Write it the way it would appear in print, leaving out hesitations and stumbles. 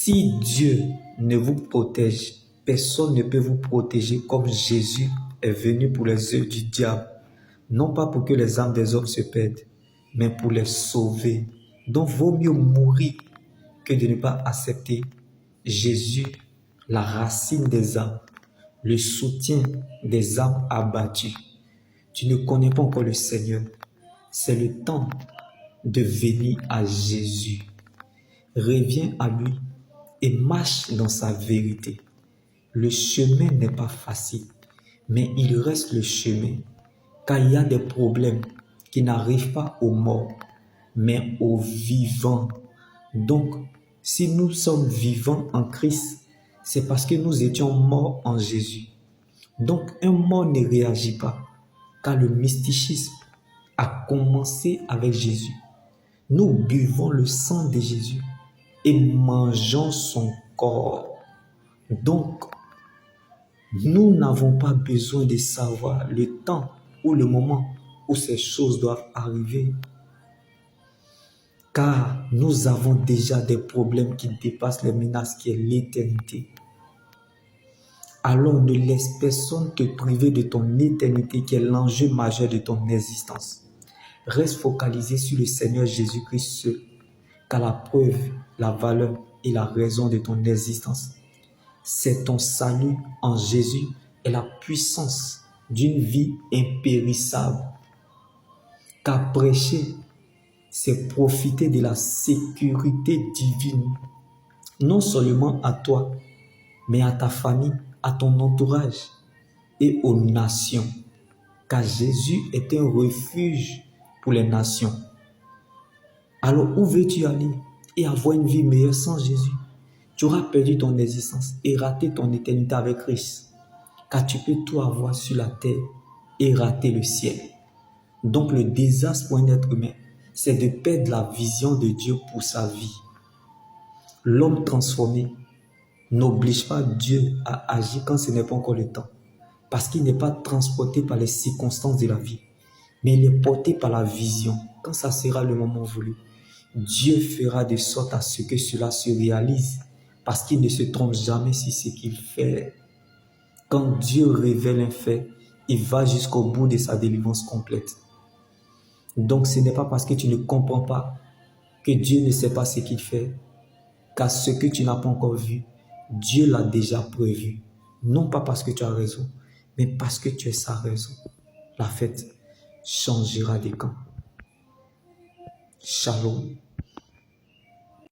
Si Dieu ne vous protège, personne ne peut vous protéger comme Jésus est venu pour les œuvres du diable. Non pas pour que les âmes des hommes se perdent, mais pour les sauver. Donc, vaut mieux mourir que de ne pas accepter Jésus, la racine des âmes, le soutien des âmes abattues. Tu ne connais pas encore le Seigneur. C'est le temps de venir à Jésus. Reviens à lui et marche dans sa vérité. Le chemin n'est pas facile, mais il reste le chemin, car il y a des problèmes qui n'arrivent pas aux morts, mais aux vivants. Donc, si nous sommes vivants en Christ, c'est parce que nous étions morts en Jésus. Donc, un mort ne réagit pas, car le mysticisme a commencé avec Jésus. Nous buvons le sang de Jésus et mangeons son corps. Donc, nous n'avons pas besoin de savoir le temps ou le moment où ces choses doivent arriver. Car nous avons déjà des problèmes qui dépassent les menaces qui est l'éternité. Alors ne laisse personne te priver de ton éternité qui est l'enjeu majeur de ton existence. Reste focalisé sur le Seigneur Jésus-Christ seul, car la preuve, la valeur et la raison de ton existence, c'est ton salut en Jésus et la puissance d'une vie impérissable. Car prêcher, c'est profiter de la sécurité divine, non seulement à toi, mais à ta famille, à ton entourage et aux nations. Car Jésus est un refuge pour les nations. Alors où veux-tu aller et avoir une vie meilleure sans Jésus? Tu auras perdu ton existence et raté ton éternité avec Christ. Car tu peux tout avoir sur la terre et rater le ciel. Donc le désastre pour un être humain, c'est de perdre la vision de Dieu pour sa vie. L'homme transformé n'oblige pas Dieu à agir quand ce n'est pas encore le temps. Parce qu'il n'est pas transporté par les circonstances de la vie, mais il est porté par la vision. Quand ça sera le moment voulu, Dieu fera de sorte à ce que cela se réalise, parce qu'il ne se trompe jamais sur ce qu'il fait. Quand Dieu révèle un fait, il va jusqu'au bout de sa délivrance complète. Donc ce n'est pas parce que tu ne comprends pas que Dieu ne sait pas ce qu'il fait, car ce que tu n'as pas encore vu, Dieu l'a déjà prévu. Non pas parce que tu as raison, mais parce que tu es sa raison. La fête changera de camp. Shalom.